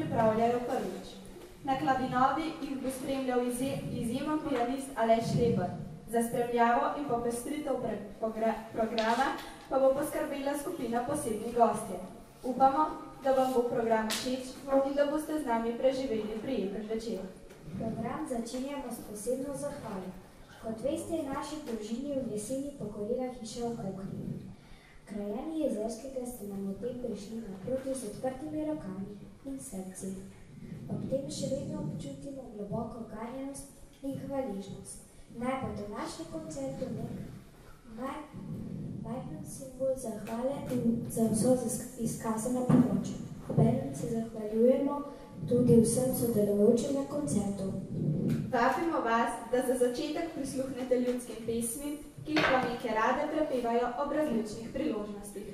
pripravljajo prvič. Na Klavinovi jih bo spremljal izjemen pianist Aleš Leber. Za spremljavo in popestritev programa pa bo poskrbela skupina posebnih gostje. Upamo, da vam bo program všeč in da boste z nami preživeli prijeten večer. Program začenjamo s posebno zahvalo. Kot veste, je naši družini v jeseni pogorela hiša v Kokri. Krajani Jezerskega ste nam o tem prišli naproti z odprtimi rokami in srci. Ob tem še vedno občutimo globoko ganjenost in hvaležnost. Naj bo današnji koncert majhen simbol zahvale in za vso izkazano pomoč. Obenem se zahvaljujemo tudi vsem sodelujočim na koncertu. Vabimo vas, da za začetek prisluhnete ljudskim pesmim, ki jih plamike rade prepevajo ob različnih priložnostih.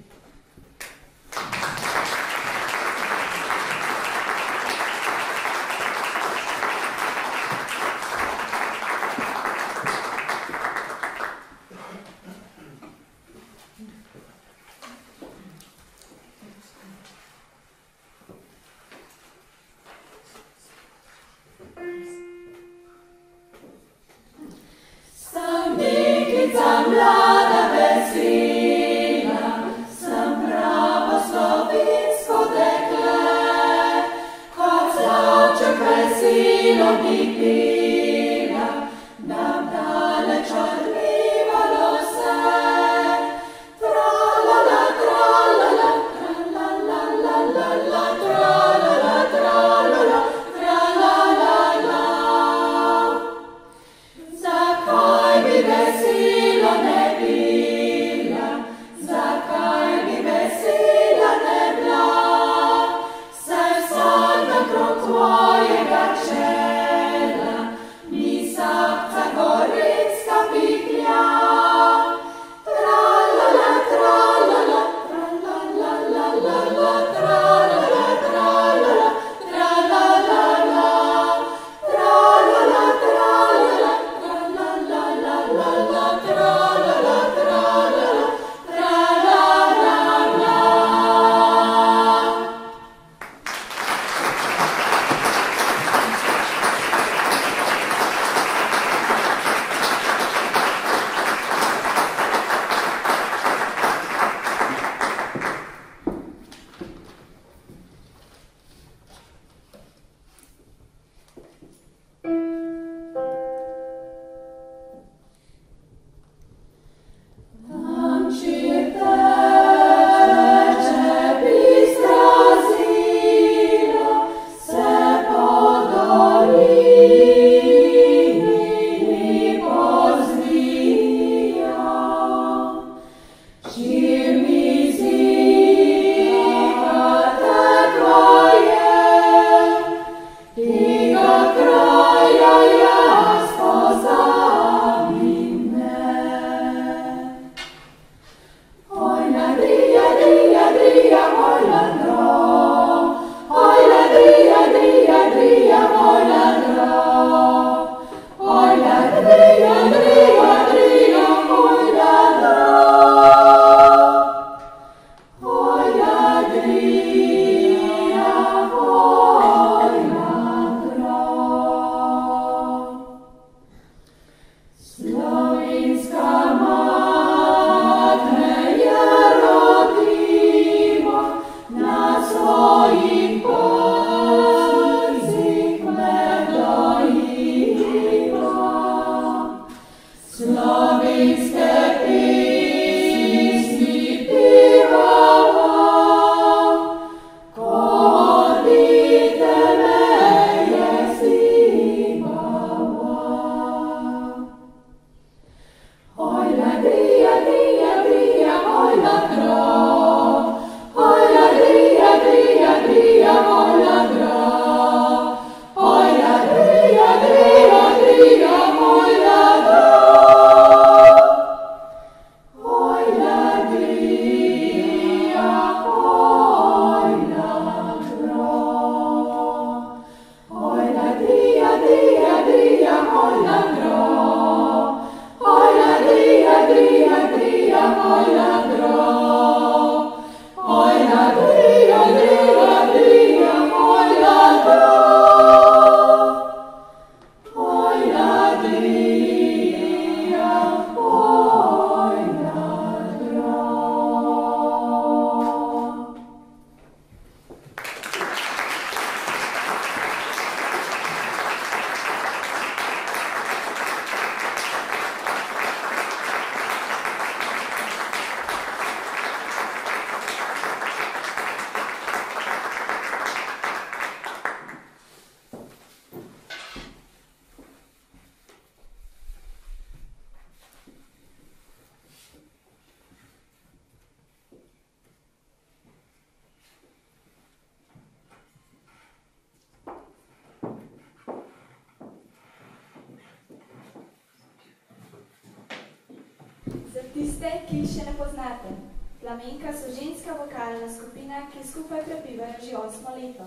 tiste, ki jih še ne poznate. Flamenka so ženska vokalna skupina, ki skupaj prebivajo že 8 leto.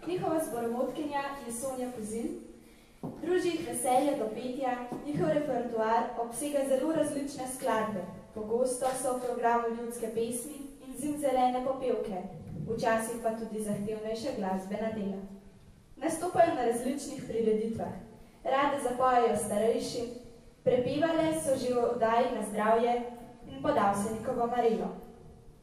Njihova zborovodkinja je Sonja Kozin, druži jih veselje do petja, njihov repertoar obsega zelo različne skladbe. Pogosto so v programu ljudske pesmi in zimzelene popevke, včasih pa tudi zahtevnejše glasbena dela. Nastopajo na različnih prireditvah, rade zapojejo starejši, prepevale so že v oddaji Na zdravje in Podavsenikovo Marelo.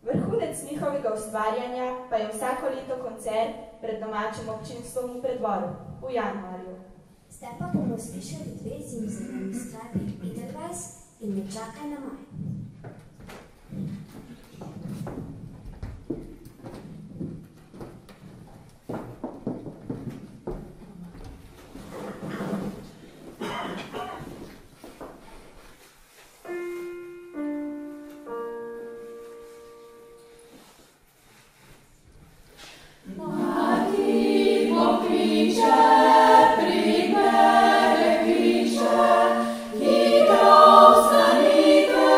Vrhunec njihovega ustvarjanja pa je vsako leto koncert pred domačim občinstvom v Preddvoru v januarju. Zdaj pa bomo slišali 2 zimzeleni skladbi Edelweiss in Ne čakaj na maj. Hitro vstanite,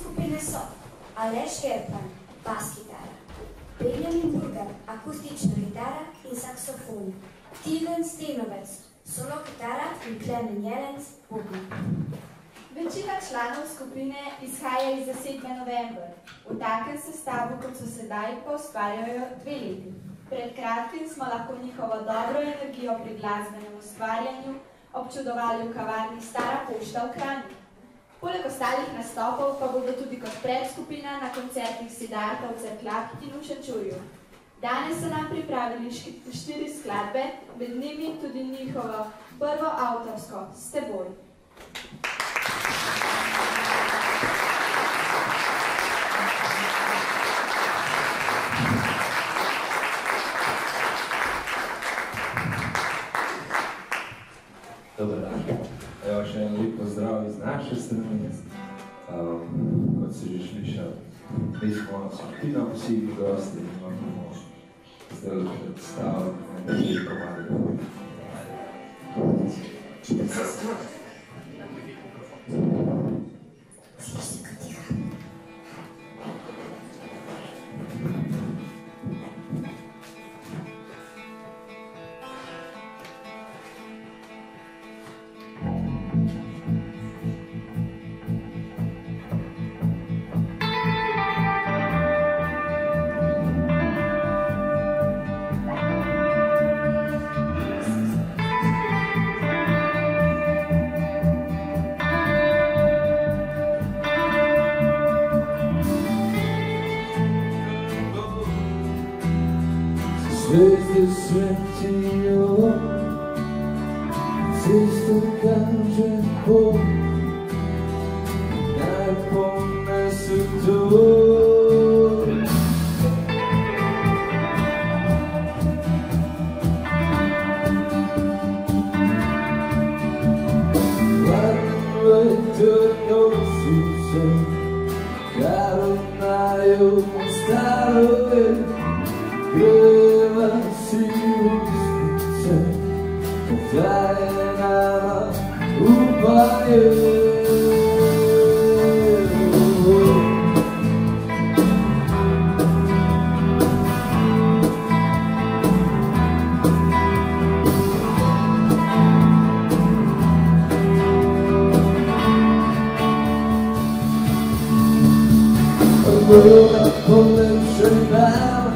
skupine so Aleš Gerpan, bas kitara, Benjamin Burgar, akustična kitara in saksofon, Tilen Stenovec, solo kitara in Klemen Jelenc, bubna. Večina članov skupine izhaja iz zasedbe November. V takem sestavu, kot so sedaj, pa ustvarjajo 2 leti. Pred kratkim smo lahko njihovo dobro energijo pri glasbenem ustvarjanju občudovali v kavarni Stara pošta v Kranju. Poleg ostalih nastopov pa bodo tudi kot predskupina na koncertih Siddharta v Cerkljah in v Šenčurju. Danes so nam pripravili 4 skladbe, med njimi tudi njihovo prvo avtorsko S teboj. Dobar dan. Evo še en lep pozdrav iz naše strani. Kot si že slišal, mi smo skupina, vsi gosti, imamo zdaj predstavljati nekaj komadi. Zvezde svetijo, ceste kaže pot, naj ponese to. Hladni veter nosi se, kar odnajo stare. Greva si ulice, kaj nama upanje. Agora polepše nam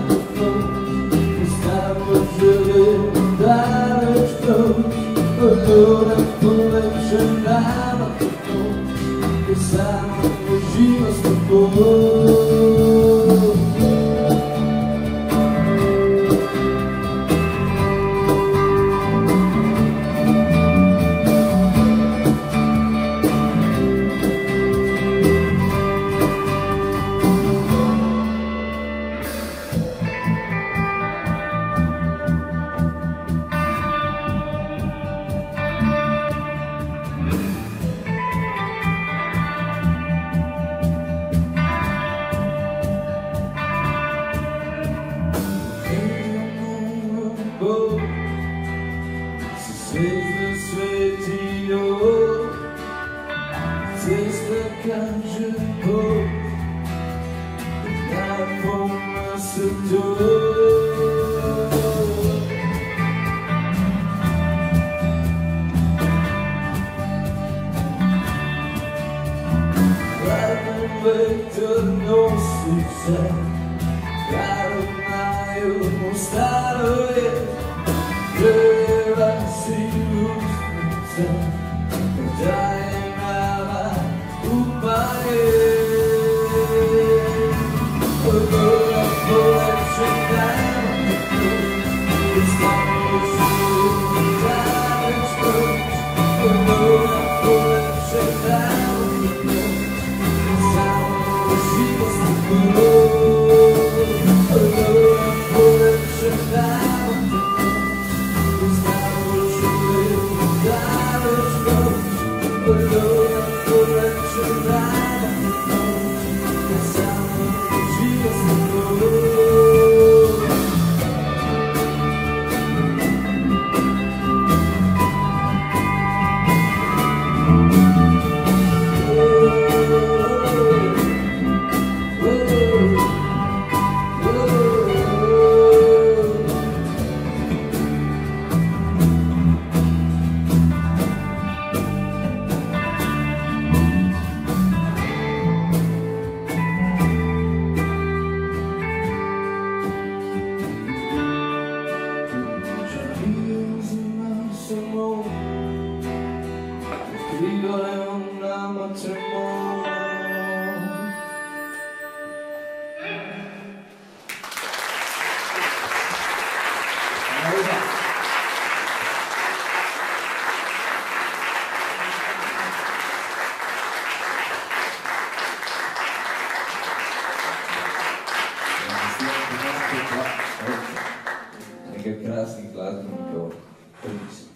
Agora polepše nama i samo uživa s tobom. Zvezde svetijo, ceste kaže pot, naj ponese to. Hladni veter nosi se, kar odnajo stare. Greva si ulice, kaj nama upanje. Agora polepše nama i samo uživa daleč proč. Agora polepše nama i samo uživa s tobom. Agora polepše nama Agora polepše nama i samo uživa s tobom. enega krasnih glasbenikov Prince.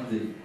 Monday.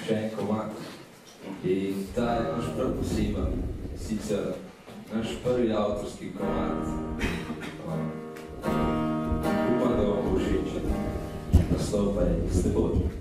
Še en komad in ta je naš prav poseben. sicer naš prvi avtorski komad. Upam, da vam bo všeč. Naslov pa je S teboj.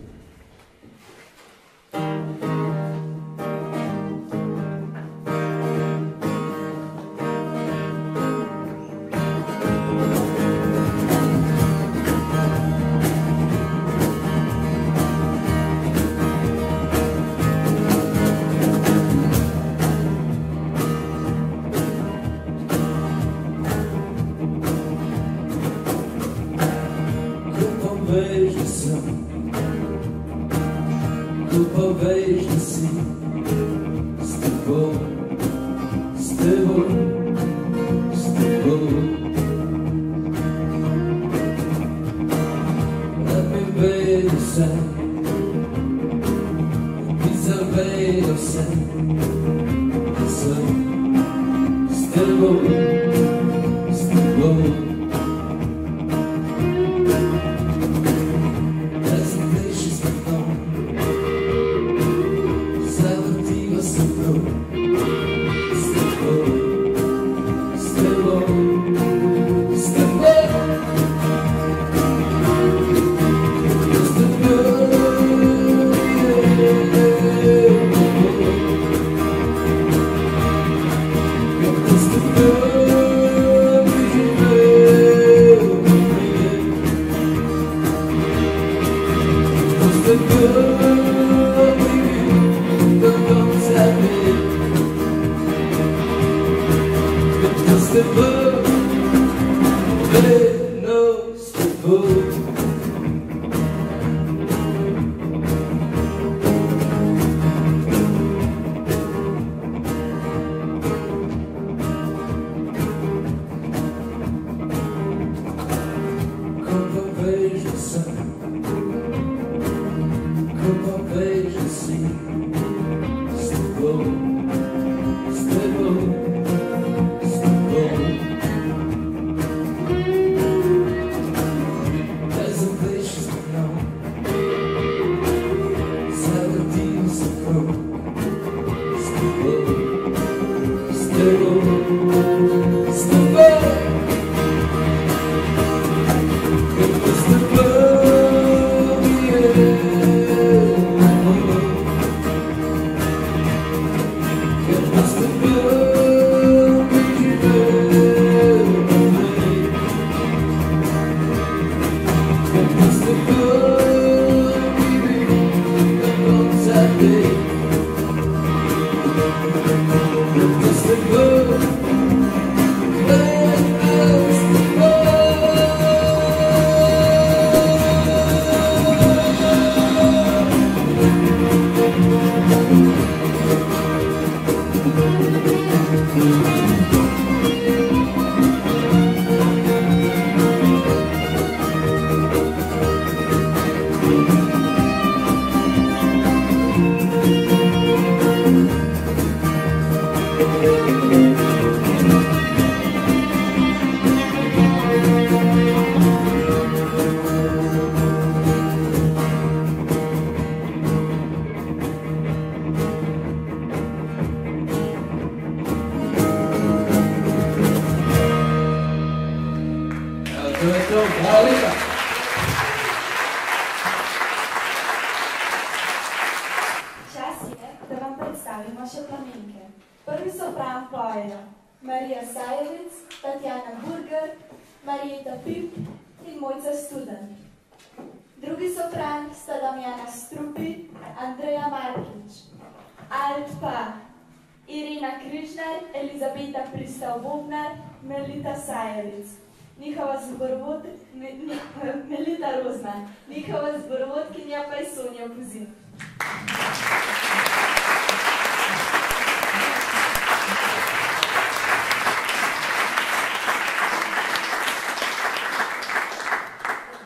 Njihova zborovodkinja pa je Sonja Buzin.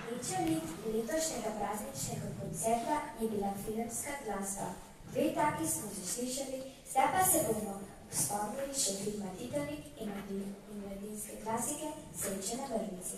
Rdeča nit letošnjega prazničnega koncerta je bila filmska glasba. Dve taki smo že slišali, zdaj pa se bomo spomnili še filma Titanik in mladinske klasike Sreče na vrvici.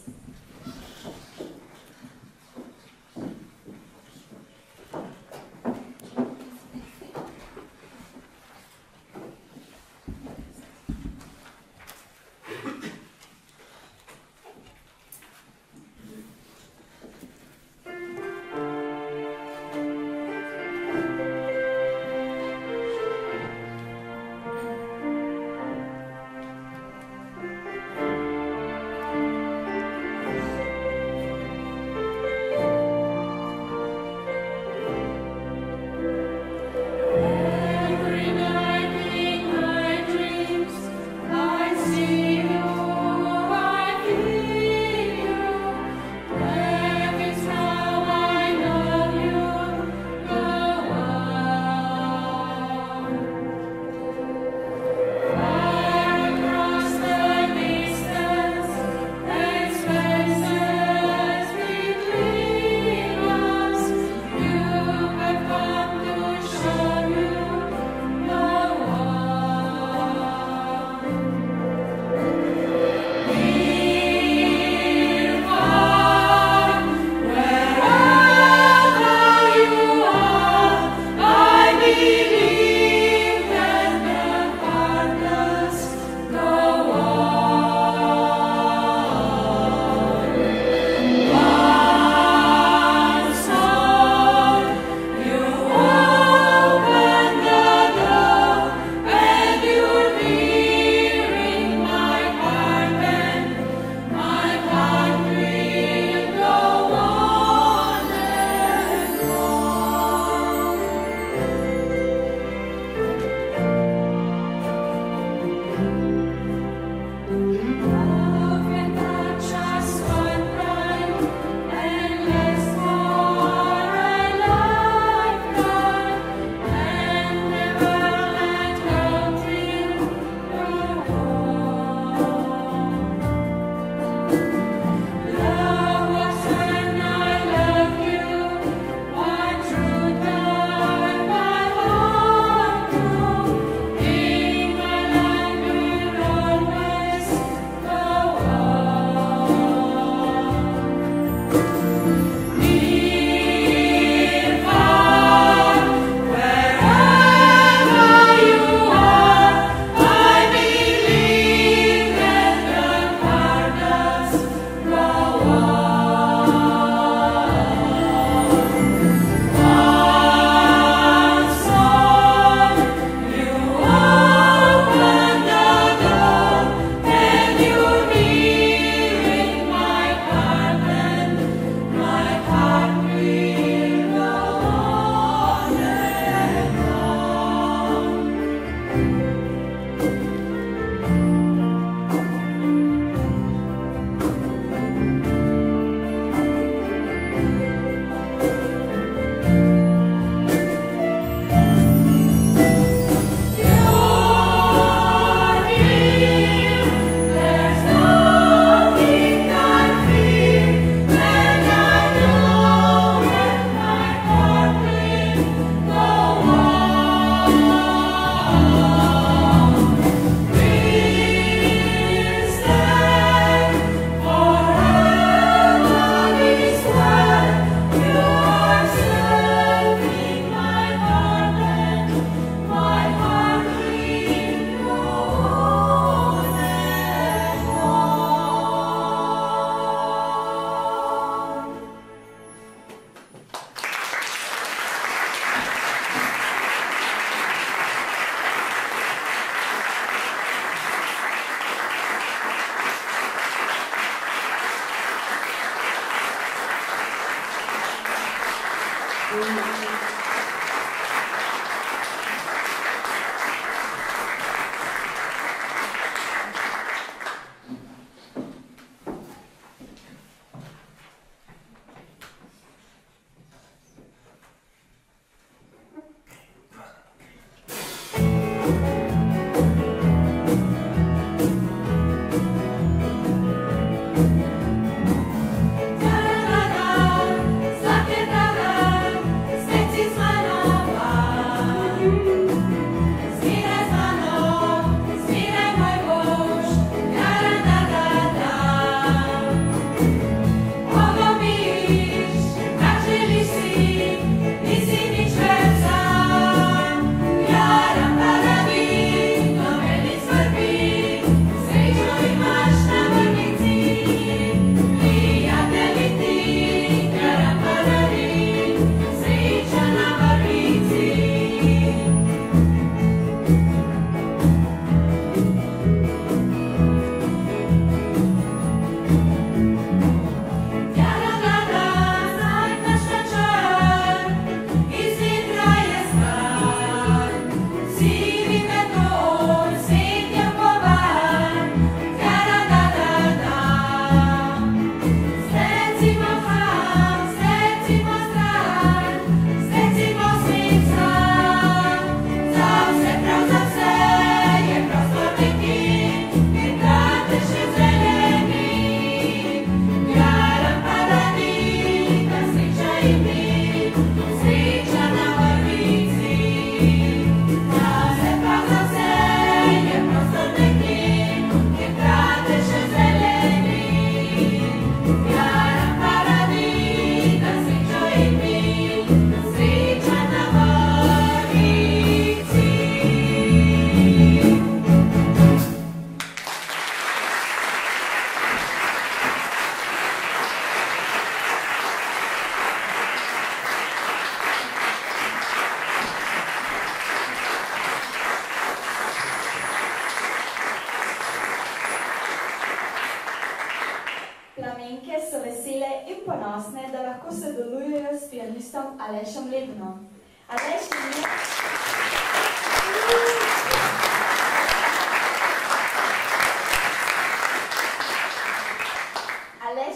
Plamenke so vesele in ponosne, da lahko sodelujejo s pianistom Alešem Lebnom. Aleš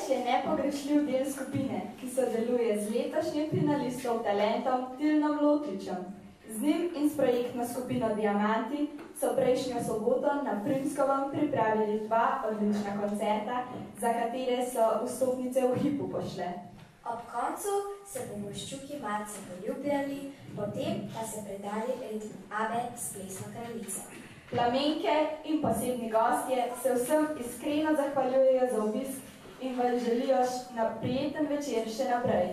je nepogrešljiv del skupine, ki sodeluje z letošnjim finalistom talentom Tilnom Lotričem. Z njim in s projektno skupino Diamanti so prejšnjo soboto na Primskovem pripravili 2 odlična koncerta, za katere so vstopnice v hipu pošle. Ob koncu se bomo ščuki malce poljubljali, potem pa se predali ritmu Abe s Plesno kraljico. Plamenke in posebni gostje se vsem iskreno zahvaljujejo za obisk in vam želijo na prijeten večer še naprej.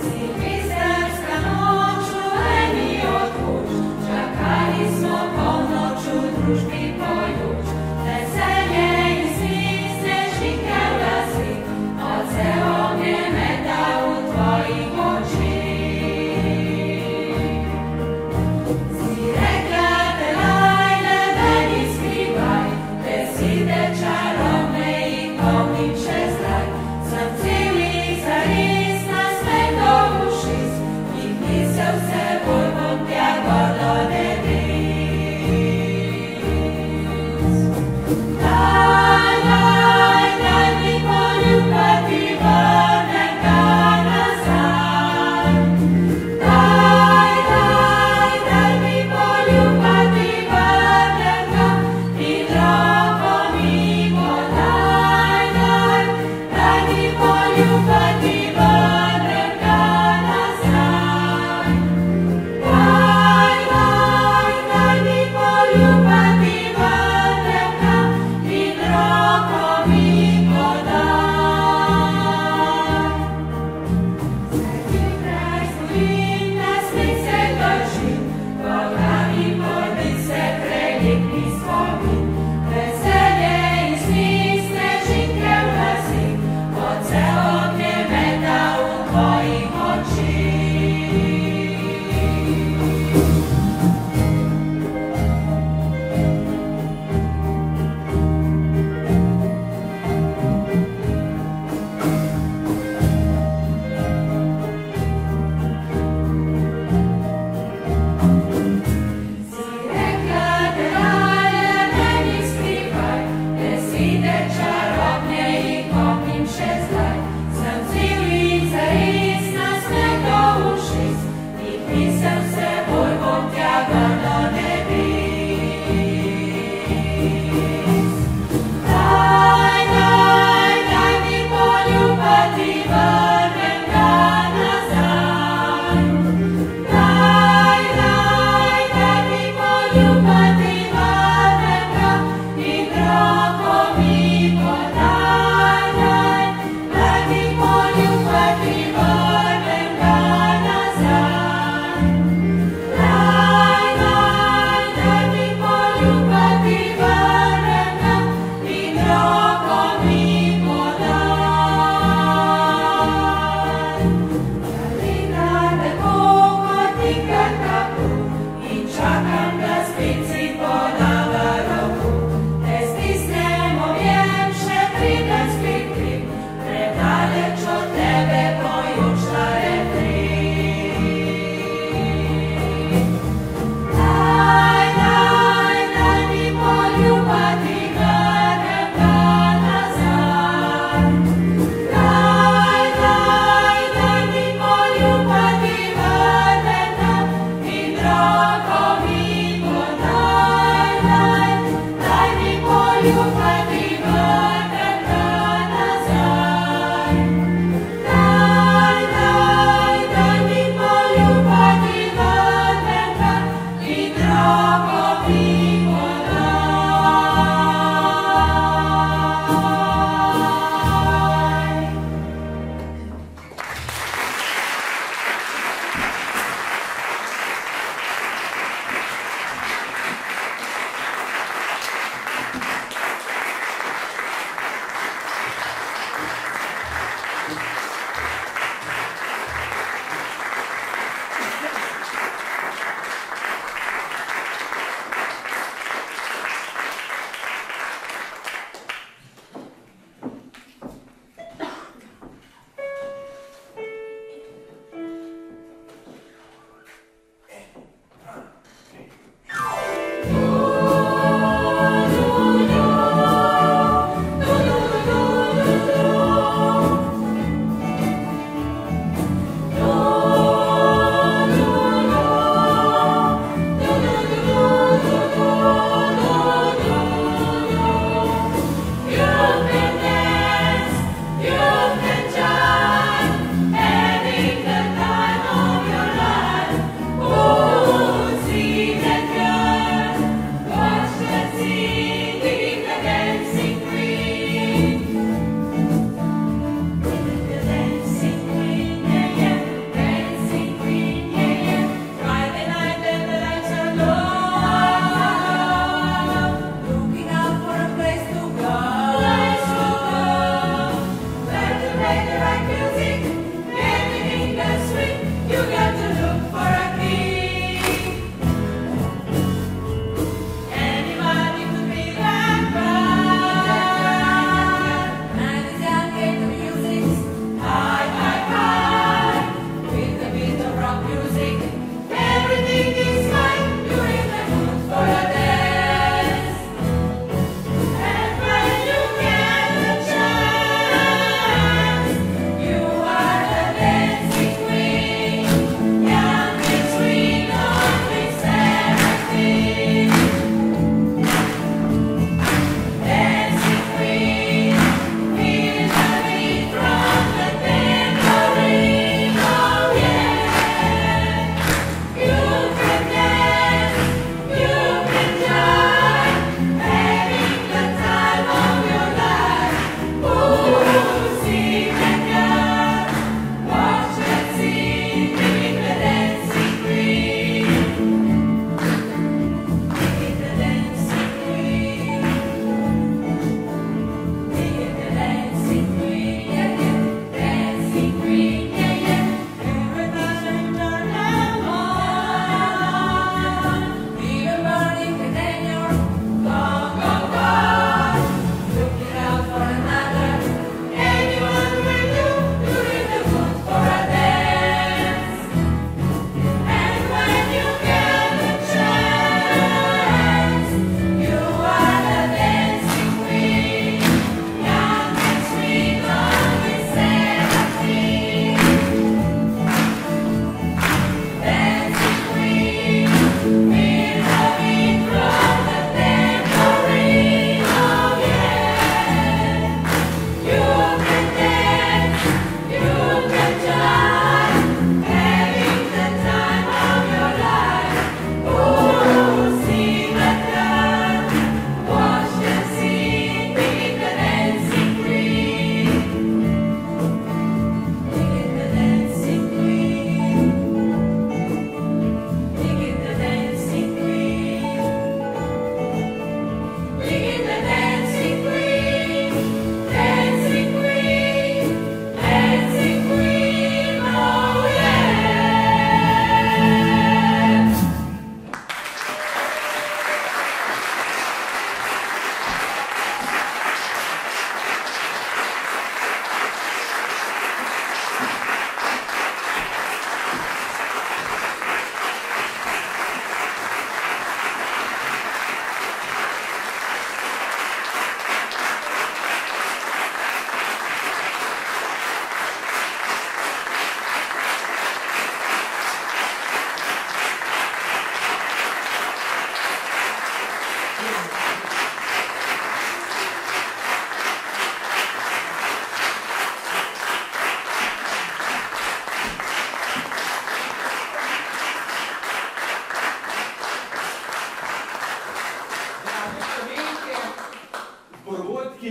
Silvestrska noč v eni od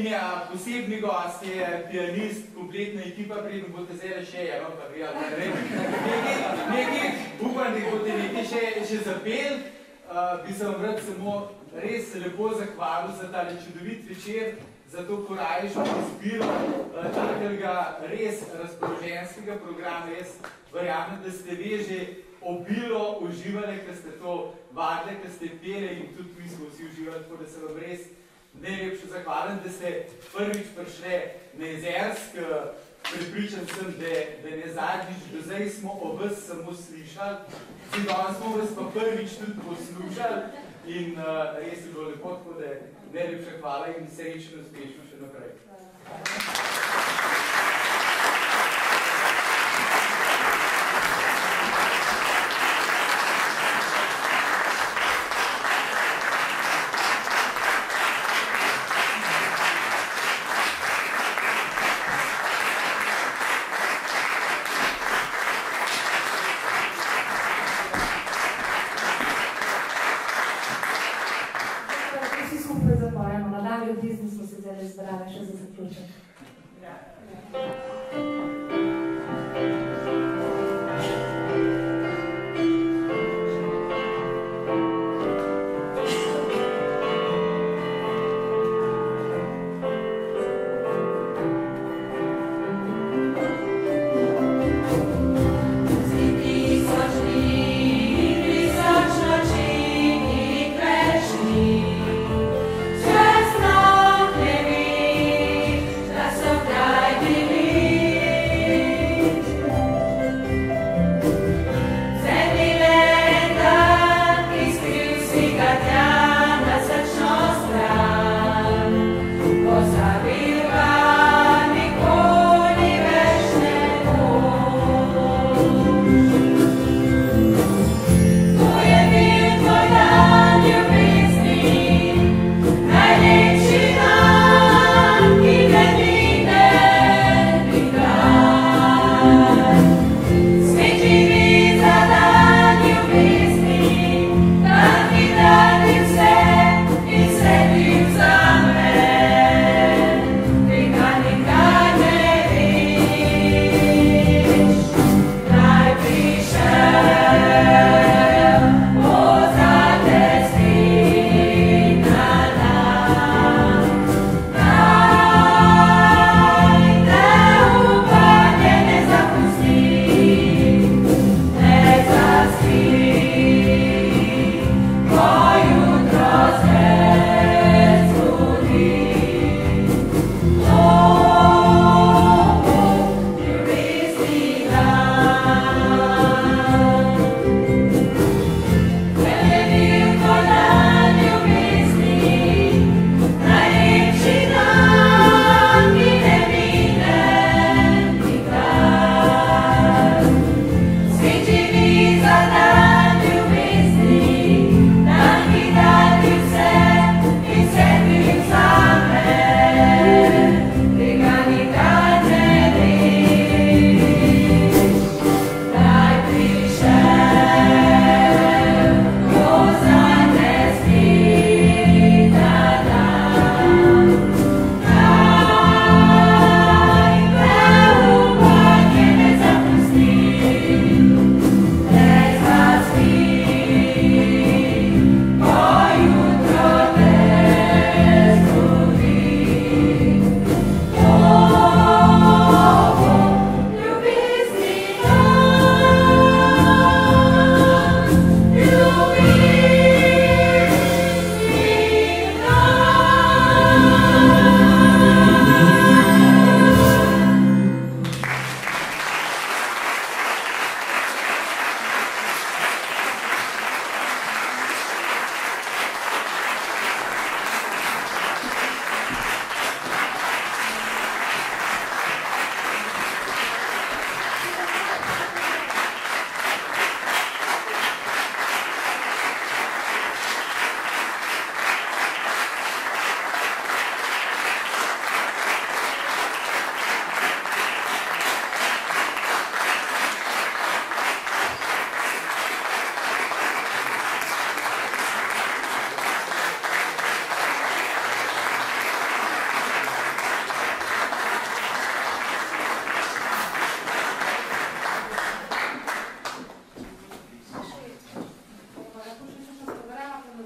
In posebni gost je pianist, kompletna ekipa, preden boste zdaj še eno, pa nekaj, upam, da boste nekaj še zapel. Bi se vam rad samo res lepo zahvalil za tale čudovit večer, za to korajšo izbiro takega res razpoloženskega programa. Jaz verjamem, da ste vi že obilo uživali, ker ste to vadili, ker ste peli in tudi mi smo vsi uživali, tako da se vam res najlepše zahvalim, da ste prvič prišli na Jezersk. Prepričan sem, da ne zadnjič, do zdaj smo o vas samo slišali, danes smo vas pa prvič tudi poslušali in res je bilo lepo, tako da najlepša hvala in srečno, uspešno še naprej. Bili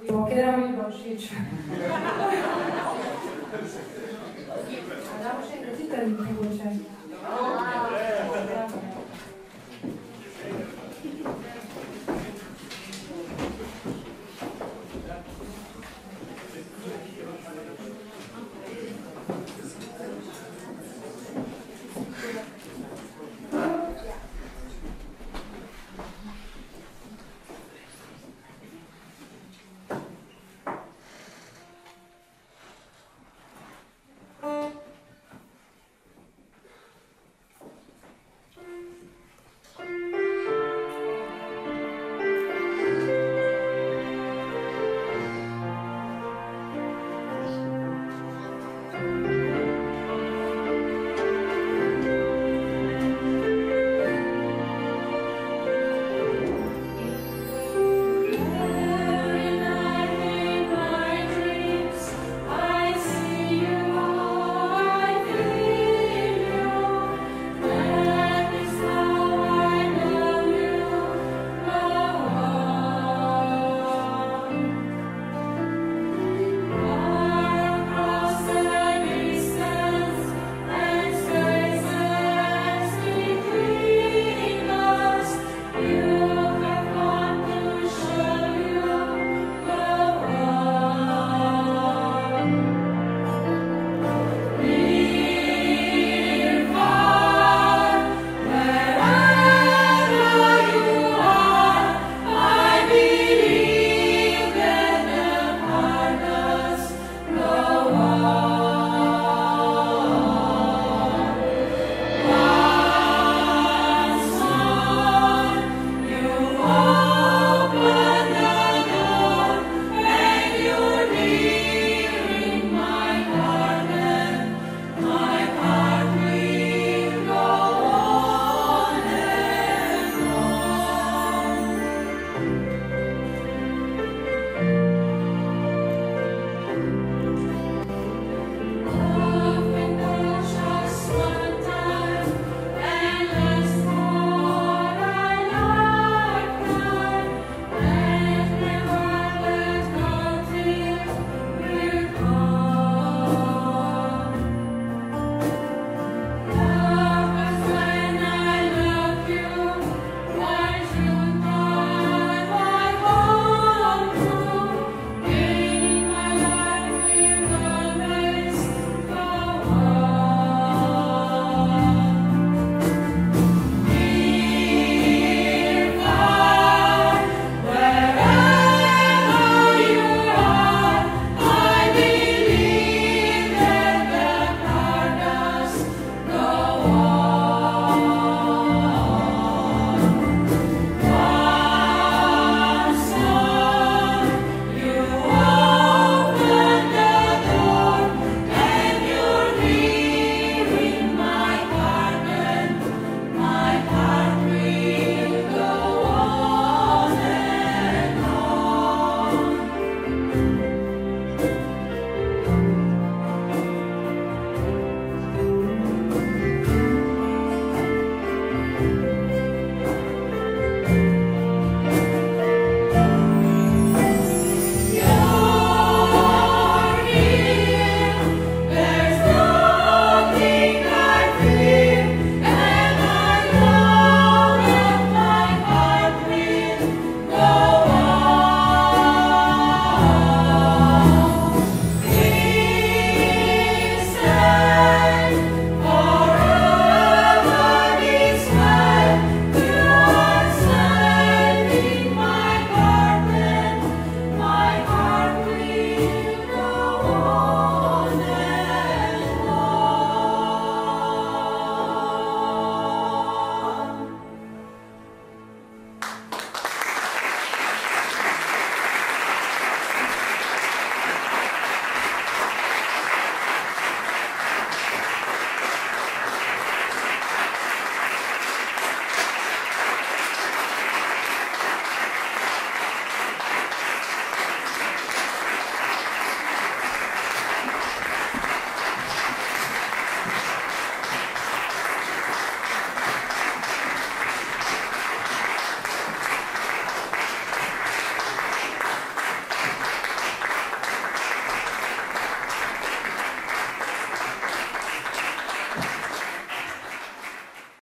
Katera mi bo všeč? Damo še enkrat, sicer mi mogoče.